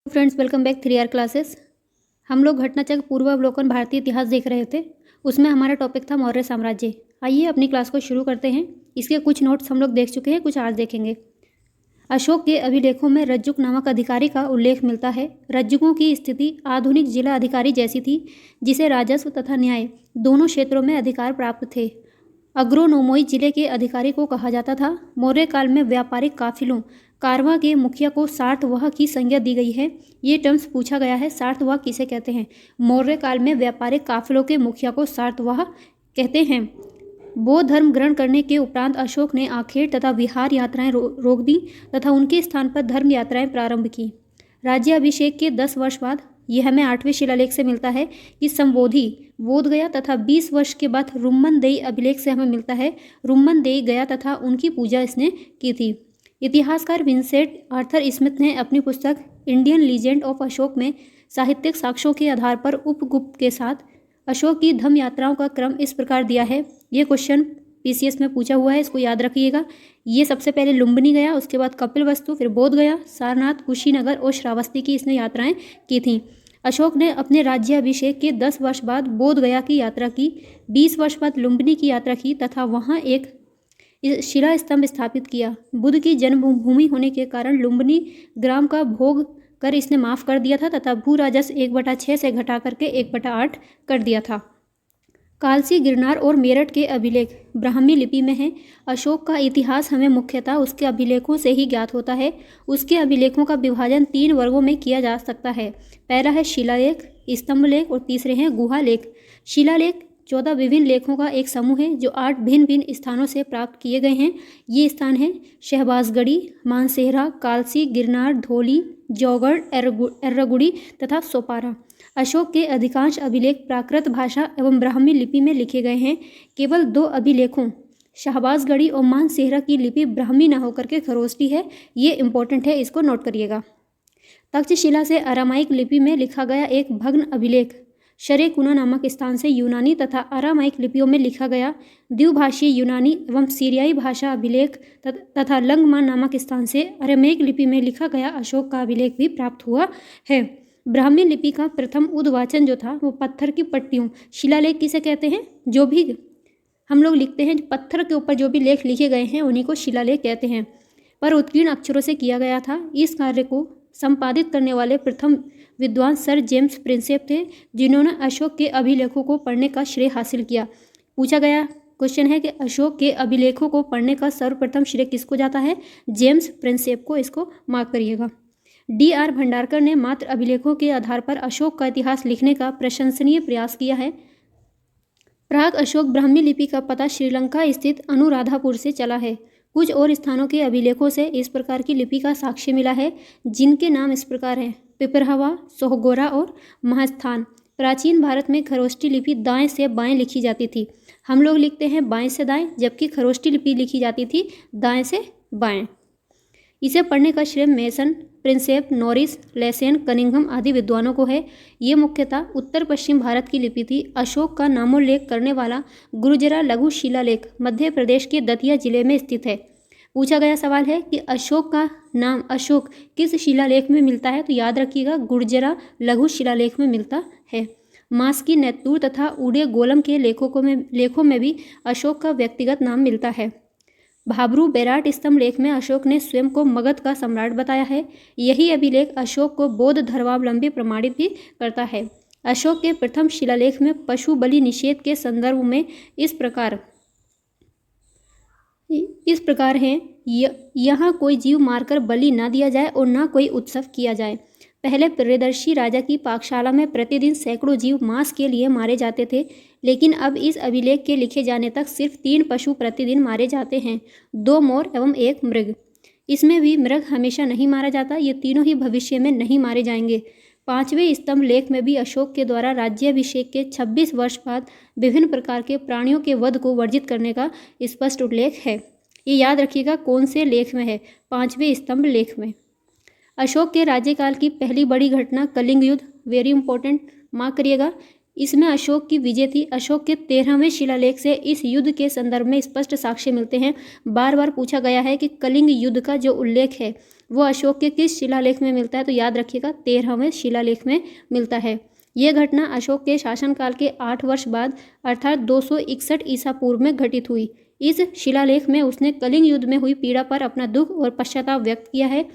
Friends, welcome back 3R classes. हम लोग घटनाचक्र पूर्वावलोकन भारतीय इतिहास देख रहे थे। उसमें हमारा टॉपिक था मौर्य साम्राज्य। आइए अपनी क्लास को शुरू करते हैं। इसके कुछ नोट्स हम लोग देख चुके हैं, कुछ आज देखेंगे। अशोक के अभिलेखों में रज्जुक नामक अधिकारी का उल्लेख मिलता है। रज्जुकों की स्थिति आधुनिक जिला अधिकारी जैसी थी, जिसे राजस्व तथा न्याय दोनों क्षेत्रों में अधिकार प्राप्त थे। अग्रोनोमोई जिले के अधिकारी को कहा जाता था। मौर्य काल में व्यापारिक काफिलों कारवां के मुखिया को सार्थवाह की संज्ञा दी गई है। ये टर्म्स पूछा गया है, सार्थवाह किसे कहते हैं? मौर्य काल में व्यापारिक काफिलों के मुखिया को सार्थवाह कहते हैं। बौद्ध धर्म ग्रहण करने के उपरांत अशोक ने आखेट तथा विहार यात्राएं रोक दी तथा उनके स्थान पर धर्म यात्राएं प्रारंभ की। राज्याभिषेक के 10 वर्ष बाद, यह हमें 8वें शिलालेख से मिलता है कि संबोधि बोध गया तथा 20 वर्ष के बाद रुम्मनदेई अभिलेख से हमें मिलता है रुम्मनदेई गया तथा उनकी पूजा इसने की थी। इतिहासकार विंसेंट आर्थर स्मिथ ने अपनी पुस्तक इंडियन लीजेंड ऑफ अशोक में साहित्यिक साक्ष्यों के आधार पर उपगुप्त के साथ अशोक की धम्म यात्राओं का क्रम इस प्रकार दिया है। ये क्वेश्चन पीसीएस में पूछा हुआ है, इसको याद रखिएगा। ये सबसे पहले लुम्बिनी गया, उसके बाद कपिलवस्तु, फिर बोध गया, सारनाथ, कुशीनगर और श्रावस्ती की इसने यात्राएं की थीं। अशोक ने अपने राज्याभिषेक के 10 वर्ष बाद बोध गया की यात्रा की, 20 वर्ष बाद लुम्बिनी की यात्रा की तथा वहाँ एक शिला स्तंभ स्थापित किया। बुद्ध की जन्मभूमि होने के कारण लुम्बिनी ग्राम का भोग कर इसने माफ कर दिया था तथा भू राजस्व 1/6 से घटा करके 1/8 कर दिया था। कालसी, गिरनार और मेरठ के अभिलेख ब्राह्मी लिपि में हैं। अशोक का इतिहास हमें मुख्यतः उसके अभिलेखों से ही ज्ञात होता है। उसके अभिलेखों का विभाजन 3 वर्गों में किया जा सकता है। पहला है शिलालेख, स्तंभ लेख और तीसरे हैं गुहा लेख। शिलालेख 14 विभिन्न लेखों का एक समूह है जो 8 भिन्न भिन्न स्थानों से प्राप्त किए गए हैं। ये स्थान हैं शहबाजगढ़ी, मानसेहरा, कालसी, गिरनार, धौली, जौगढ़, एर्रागुड़ी तथा सोपारा। अशोक के अधिकांश अभिलेख प्राकृत भाषा एवं ब्राह्मी लिपि में लिखे गए हैं। केवल 2 अभिलेखों शहबाजगढ़ी और मानसेहरा की लिपि ब्राह्मी न होकर के खरोष्टी है। ये इंपॉर्टेंट है, इसको नोट करिएगा। तक्षशिला से अरामाइक लिपि में लिखा गया एक भग्न अभिलेख शरेकुना नामक स्थान से यूनानी तथा अरामाइक लिपियों में लिखा गया द्विभाषीय यूनानी एवं सीरियाई भाषा अभिलेख तथा लंगमान नामक स्थान से अरामेक लिपि में लिखा गया अशोक का अभिलेख भी प्राप्त हुआ है। ब्राह्मी लिपि का प्रथम उद्वाचन जो था वो पत्थर की पट्टियों, शिलालेख किसे कहते हैं? जो भी हम लोग लिखते हैं पत्थर के ऊपर जो भी लेख लिखे गए हैं उन्हीं को शिलालेख कहते हैं, पर उत्कीर्ण अक्षरों से किया गया था। इस कार्य को संपादित करने वाले प्रथम विद्वान सर जेम्स प्रिंसेप थे, जिन्होंने अशोक के अभिलेखों को पढ़ने का श्रेय हासिल किया। पूछा गया क्वेश्चन है कि अशोक के अभिलेखों को पढ़ने का सर्वप्रथम श्रेय किसको जाता है? जेम्स प्रिंसेप को, इसको मार्क करिएगा। D.R. भंडारकर ने मात्र अभिलेखों के आधार पर अशोक का इतिहास लिखने का प्रशंसनीय प्रयास किया है। प्राग अशोक ब्राह्मी लिपि का पता श्रीलंका स्थित अनुराधापुर से चला है। कुछ और स्थानों के अभिलेखों से इस प्रकार की लिपि का साक्ष्य मिला है, जिनके नाम इस प्रकार हैं: पिपरहवा, सोहगोरा और महास्थान। प्राचीन भारत में खरोष्टी लिपि दाएं से बाएं लिखी जाती थी। हम लोग लिखते हैं बाएं से दाएं, जबकि खरोष्टी लिपि लिखी जाती थी दाएं से बाएं। इसे पढ़ने का श्रेय मेसन, प्रिंसेप, नॉरिस, लेसेन, कनिंघम आदि विद्वानों को है। ये मुख्यतः उत्तर पश्चिम भारत की लिपि थी। अशोक का नामोल्लेख करने वाला गुर्जरा लघु शिलालेख मध्य प्रदेश के दतिया जिले में स्थित है। पूछा गया सवाल है कि अशोक का नाम अशोक किस शिलालेख में मिलता है? तो याद रखिएगा गुर्जरा लघु शिलालेख में मिलता है। मास्की, नेत्तूर तथा उड़े गोलम के लेखों में भी अशोक का व्यक्तिगत नाम मिलता है। भाबरू बेराट स्तंभ लेख में अशोक ने स्वयं को मगध का सम्राट बताया है। यही अभिलेख अशोक को बौद्ध धर्मावलंबी प्रमाणित भी करता है। अशोक के प्रथम शिलालेख में पशु बलि निषेध के संदर्भ में इस प्रकार हैं: यहाँ कोई जीव मारकर बलि न दिया जाए और न कोई उत्सव किया जाए। पहले प्रियदर्शी राजा की पाकशाला में प्रतिदिन सैकड़ों जीव मांस के लिए मारे जाते थे, लेकिन अब इस अभिलेख के लिखे जाने तक सिर्फ 3 पशु प्रतिदिन मारे जाते हैं, 2 मोर एवं 1 मृग। इसमें भी मृग हमेशा नहीं मारा जाता, ये तीनों ही भविष्य में नहीं मारे जाएंगे। 5वें स्तंभ लेख में भी अशोक के द्वारा राज्याभिषेक के 26 वर्ष बाद विभिन्न प्रकार के प्राणियों के वध को वर्जित करने का स्पष्ट उल्लेख है। ये याद रखिएगा कौन से लेख में है? 5वें स्तंभ लेख में। अशोक के राज्यकाल की पहली बड़ी घटना कलिंग युद्ध, वेरी इंपॉर्टेंट, मार्क करिएगा। इसमें अशोक की विजय थी। अशोक के 13वें शिलालेख से इस युद्ध के संदर्भ में स्पष्ट साक्ष्य मिलते हैं। बार बार पूछा गया है कि कलिंग युद्ध का जो उल्लेख है वो अशोक के किस शिलालेख में मिलता है, तो याद रखिएगा 13वें शिलालेख में मिलता है। यह घटना अशोक के शासनकाल के 8 वर्ष बाद अर्थात 261 ईसा पूर्व में घटित हुई। इस शिलालेख में उसने कलिंग युद्ध में हुई पीड़ा पर अपना दुख और पश्चाताप व्यक्त किया है।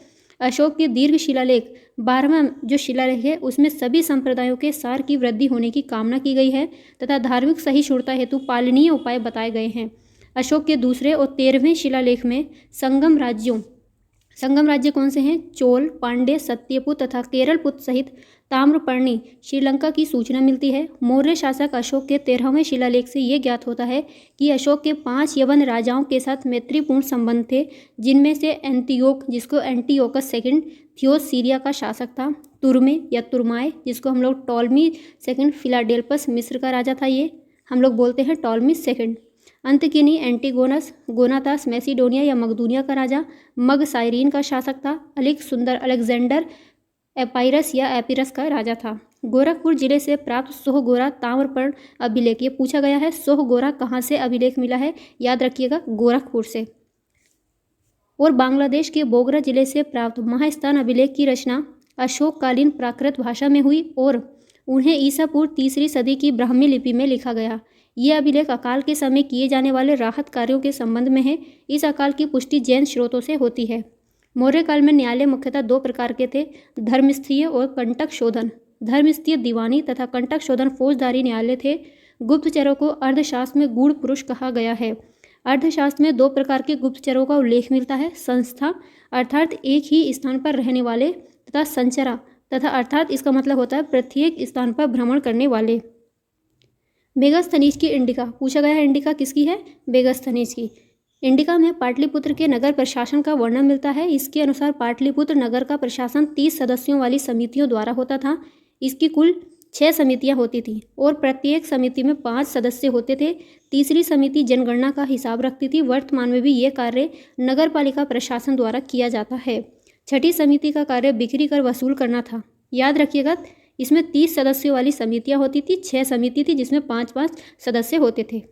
अशोक के दीर्घ शिलालेख 12वां जो शिलालेख है उसमें सभी संप्रदायों के सार की वृद्धि होने की कामना की गई है तथा धार्मिक सहिष्णुता हेतु पालनीय उपाय बताए गए हैं। अशोक के दूसरे और 13वें शिलालेख में संगम राज्य कौन से हैं? चोल, पांड्य, सत्यपुत तथा केरलपुत सहित ताम्रपर्णी श्रीलंका की सूचना मिलती है। मौर्य शासक अशोक के 13वें शिलालेख से ये ज्ञात होता है कि अशोक के 5 यवन राजाओं के साथ मैत्रीपूर्ण संबंध थे, जिनमें से एंटियोक जिसको एंटियोकस सेकंड थियोस सीरिया का शासक था, तुर्मे या तुर्माए जिसको हम लोग टॉलमी सेकंड फिलाडेल्फस मिस्र का राजा था, ये हम लोग बोलते हैं टॉलमी सेकंड। अंतकिनी एंटीगोनस गोनातास मैसिडोनिया या मकदूनिया का राजा, मग साइरीन का शासक था, अलिक सुंदर अलेक्जेंडर एपाइरस या एपिरस का राजा था। गोरखपुर जिले से प्राप्त सोहगोरा ताम्रपर्ण अभिलेख, ये पूछा गया है सोहगोरा कहाँ से अभिलेख मिला है, याद रखिएगा गोरखपुर से। और बांग्लादेश के बोगरा जिले से प्राप्त महास्थान अभिलेख की रचना अशोककालीन प्राकृत भाषा में हुई और उन्हें ईसा पूर्व 3री सदी की ब्राह्मी लिपि में लिखा गया। यह अभिलेख अकाल के समय किए जाने वाले राहत कार्यों के संबंध में है। इस अकाल की पुष्टि जैन स्रोतों से होती है। मौर्य काल में न्यायालय मुख्यतः 2 प्रकार के थे, धर्मस्थीय और कंटक शोधन। धर्मस्थीय दीवानी तथा कंटक शोधन फौजदारी न्यायालय थे। गुप्तचरों को अर्थशास्त्र में गूढ़ पुरुष कहा गया है। अर्थशास्त्र में 2 प्रकार के गुप्तचरों का उल्लेख मिलता है, संस्था अर्थात एक ही स्थान पर रहने वाले तथा संचरा तथा अर्थात इसका मतलब होता है प्रत्येक स्थान पर भ्रमण करने वाले। मेगास्थनीज की इंडिका पूछा गया है, इंडिका किसकी है? मेगास्थनीज की। इंडिका में पाटलिपुत्र के नगर प्रशासन का वर्णन मिलता है। इसके अनुसार पाटलिपुत्र नगर का प्रशासन 30 सदस्यों वाली समितियों द्वारा होता था। इसकी कुल 6 समितियां होती थीं और प्रत्येक समिति में 5 सदस्य होते थे। तीसरी समिति जनगणना का हिसाब रखती थी। वर्तमान में भी ये कार्य नगर पालिका प्रशासन द्वारा किया जाता है। छठी समिति का कार्य बिक्री कर वसूल करना था। याद रखिएगा इसमें 30 सदस्यों वाली समितियां होती थी, 6 समिति थी जिसमें 5-5 सदस्य होते थे।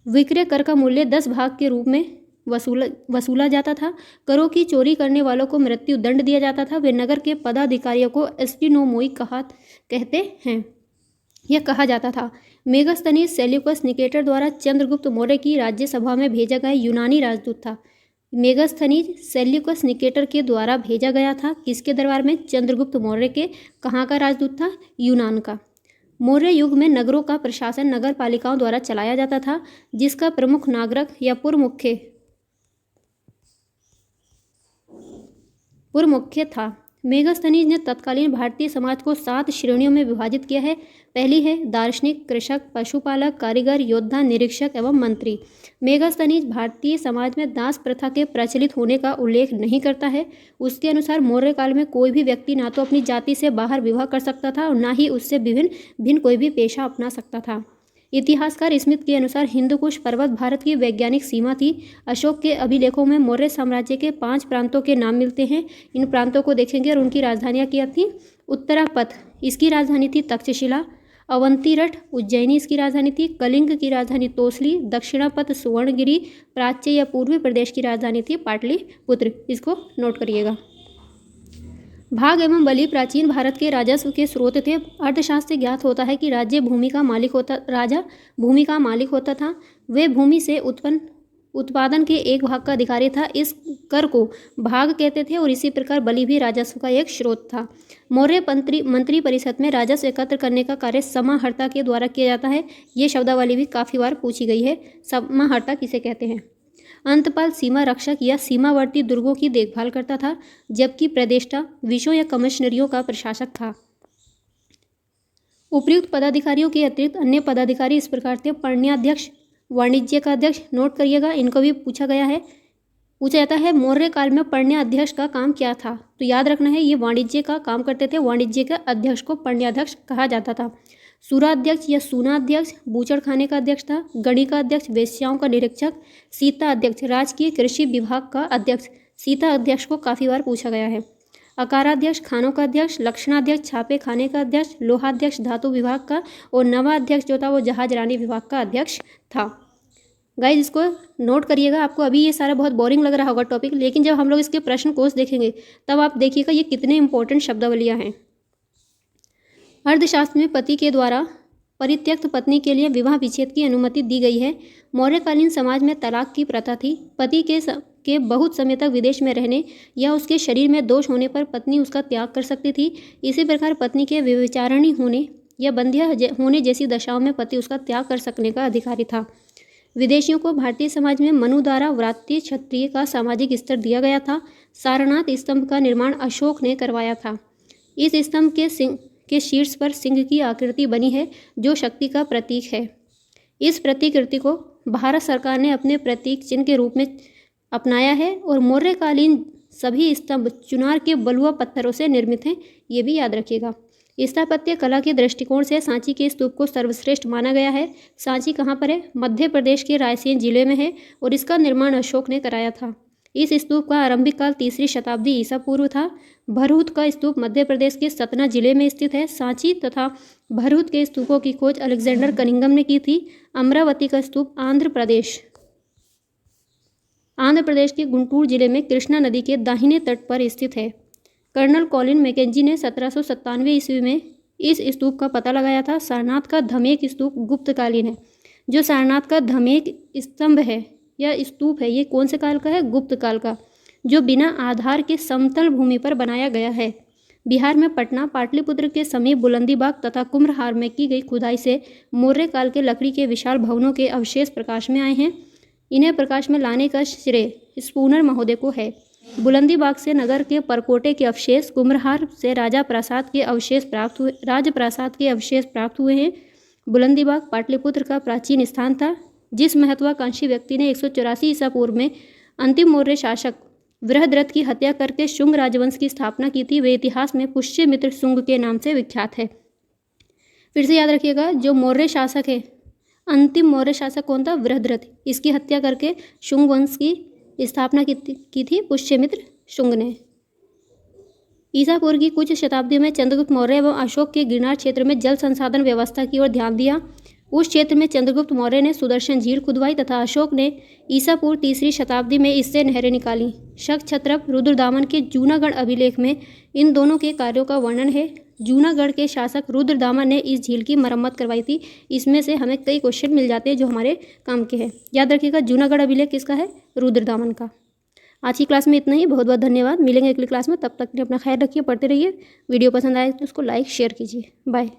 विक्रय कर का मूल्य 10 भाग के रूप में वसूला जाता था। करों की चोरी करने वालों को मृत्यु दंड दिया जाता था। वे नगर के पदाधिकारियों को एस्टिनोमोई कहते हैं, यह कहा जाता था। मेगास्थनीज सेल्यूकस निकेटर द्वारा चंद्रगुप्त मौर्य की राज्यसभा में भेजा गया यूनानी राजदूत था। मेगास्थनीज सेल्यूकस निकेटर के द्वारा भेजा गया था किसके दरबार में? चंद्रगुप्त मौर्य के। कहाँ का राजदूत था? यूनान का। मौर्य युग में नगरों का प्रशासन नगर पालिकाओं द्वारा चलाया जाता था, जिसका प्रमुख नागरिक या पुरमुख्य था। मेगास्थनीज ने तत्कालीन भारतीय समाज को 7 श्रेणियों में विभाजित किया है। पहली है दार्शनिक, कृषक, पशुपालक, कारीगर, योद्धा, निरीक्षक एवं मंत्री। मेगास्थनीज भारतीय समाज में दास प्रथा के प्रचलित होने का उल्लेख नहीं करता है। उसके अनुसार मौर्य काल में कोई भी व्यक्ति ना तो अपनी जाति से बाहर विवाह कर सकता था और ना ही उससे भिन्न कोई भी पेशा अपना सकता था। इतिहासकार स्मिथ के अनुसार हिंदुकुश पर्वत भारत की वैज्ञानिक सीमा थी। अशोक के अभिलेखों में मौर्य साम्राज्य के 5 प्रांतों के नाम मिलते हैं। इन प्रांतों को देखेंगे और उनकी राजधानियाँ क्या थी? उत्तरापथ इसकी राजधानी थी तक्षशिला, अवंतीरठ उज्जैनी इसकी राजधानी थी, कलिंग की राजधानी तोसली, दक्षिणापथ सुवर्णगिरी, प्राच्य या पूर्वी प्रदेश की राजधानी थी पाटलिपुत्र। इसको नोट करिएगा। भाग एवं बलि प्राचीन भारत के राजस्व के स्रोत थे। अर्थशास्त्र से ज्ञात होता है कि राजा भूमि का मालिक होता था। वे भूमि से उत्पादन के 1 भाग का अधिकारी था। इस कर को भाग कहते थे और इसी प्रकार बलि भी राजस्व का एक स्रोत था। मौर्य मंत्री परिषद में राजस्व एकत्र करने का कार्य समाहर्ता के द्वारा किया जाता है। ये शब्दावली भी काफ़ी बार पूछी गई है। समाहर्ता किसे कहते हैं? अंतपाल सीमा रक्षक या सीमावर्ती दुर्गों की देखभाल करता था, जबकि प्रदेष्टा विषयों या कमिश्नरियों का प्रशासक था। उपर्युक्त पदाधिकारियों के अतिरिक्त अन्य पदाधिकारी इस प्रकार थे। पण्याध्यक्ष, वाणिज्य का अध्यक्ष, नोट करिएगा, इनको भी पूछा जाता है मौर्य काल में पण्याध्यक्ष का काम क्या था? तो याद रखना है ये वाणिज्य का काम करते थे। वाणिज्य के अध्यक्ष को पण्याध्यक्ष कहा जाता था। सूराध्यक्ष या सूनाध्यक्ष बूचड़ खाने का अध्यक्ष था। गणी का अध्यक्ष वेश्याओं का निरीक्षक। सीता अध्यक्ष राजकीय कृषि विभाग का अध्यक्ष। सीता अध्यक्ष को काफ़ी बार पूछा गया है। अकाराध्यक्ष खानों का अध्यक्ष, लक्षणाध्यक्ष छापे खाने का अध्यक्ष, लोहाध्यक्ष धातु विभाग का और नवाध्यक्ष जो था वो जहाज रानी विभाग का अध्यक्ष था। गाइज इसको नोट करिएगा। आपको अभी ये सारा बहुत बोरिंग लग रहा होगा टॉपिक, लेकिन जब हम लोग इसके प्रश्न कोश देखेंगे तब आप देखिएगा ये कितने इंपॉर्टेंट शब्दावलियाँ हैं। अर्थशास्त्र में पति के द्वारा परित्यक्त पत्नी के लिए विवाह विच्छेद की अनुमति दी गई है। मौर्यकालीन समाज में तलाक की प्रथा थी। पति के बहुत समय तक विदेश में रहने या उसके शरीर में दोष होने पर पत्नी उसका त्याग कर सकती थी। इसी प्रकार पत्नी के व्यभिचारिणी होने या बंध्या होने जैसी दशाओं में पति उसका त्याग कर सकने का अधिकारी था। विदेशियों को भारतीय समाज में मनु द्वारा व्रात्य क्षत्रिय का सामाजिक स्तर दिया गया था। सारनाथ स्तंभ का निर्माण अशोक ने करवाया था। इस स्तंभ के शीर्ष पर सिंह की आकृति बनी है जो शक्ति का प्रतीक है। इस प्रतिकृति को भारत सरकार ने अपने प्रतीक चिन्ह के रूप में अपनाया है और मौर्यकालीन सभी स्तंभ चुनार के बलुआ पत्थरों से निर्मित हैं, ये भी याद रखिएगा। स्थापत्य कला के दृष्टिकोण से सांची के स्तूप को सर्वश्रेष्ठ माना गया है। सांची कहाँ पर है? मध्य प्रदेश के रायसेन जिले में है और इसका निर्माण अशोक ने कराया था। इस स्तूप का आरंभिक काल 3री शताब्दी ईसा पूर्व था। भरहुत का स्तूप मध्य प्रदेश के सतना जिले में स्थित है। सांची तथा भरहुत के स्तूपों की खोज अलेक्जेंडर कनिंघम ने की थी। अमरावती का स्तूप आंध्र प्रदेश के गुंटूर जिले में कृष्णा नदी के दाहिने तट पर स्थित है। कर्नल कॉलिन मैकेंजी ने 1797 ईस्वी में इस स्तूप का पता लगाया था। सारनाथ का धमेक स्तूप गुप्तकालीन है। जो सारनाथ का धमेक स्तंभ है या स्तूप है ये कौन से काल का है? गुप्त काल का, जो बिना आधार के समतल भूमि पर बनाया गया है। बिहार में पटना पाटलिपुत्र के समीप बुलंदीबाग तथा कुम्भहार में की गई खुदाई से मौर्य काल के लकड़ी के विशाल भवनों के अवशेष प्रकाश में आए हैं। इन्हें प्रकाश में लाने का श्रेय स्पूनर महोदय को है। बुलंदीबाग से नगर के परकोटे के अवशेष, कुम्भहार से राजप्रासाद के अवशेष प्राप्त हुए हैं। बुलंदीबाग पाटलिपुत्र का प्राचीन स्थान था। जिस महत्वाकांक्षी व्यक्ति ने 184 ईसा पूर्व में अंतिम मौर्य शासक बृहद्रथ की हत्या करके शुंग राजवंश की स्थापना की थी, वे इतिहास में पुष्यमित्र शुंग के नाम से विख्यात है। फिर से याद रखिएगा, जो मौर्य शासक है, अंतिम मौर्य शासक कौन था? बृहद्रथ। इसकी हत्या करके शुंग वंश की स्थापना की थी पुष्यमित्र शुंग ने। ईसा पूर्व की कुछ शताब्दियों में चंद्रगुप्त मौर्य एवं अशोक के गिरनार क्षेत्र में जल संसाधन व्यवस्था की ओर ध्यान दिया। उस क्षेत्र में चंद्रगुप्त मौर्य ने सुदर्शन झील खुदवाई तथा अशोक ने ईसा पूर्व 3री शताब्दी में इससे नहरें निकाली। शक छत्रप रुद्रदामन के जूनागढ़ अभिलेख में इन दोनों के कार्यों का वर्णन है। जूनागढ़ के शासक रुद्रदामन ने इस झील की मरम्मत करवाई थी। इसमें से हमें कई क्वेश्चन मिल जाते हैं जो हमारे काम के हैं। याद रखिएगा, जूनागढ़ अभिलेख किसका है? रुद्रदामन का। आज की क्लास में इतना ही। बहुत बहुत धन्यवाद। मिलेंगे अगली क्लास में। तब तक के लिए अपना ख्याल रखिए, पढ़ते रहिए। वीडियो पसंद आए तो उसको लाइक शेयर कीजिए। बाय।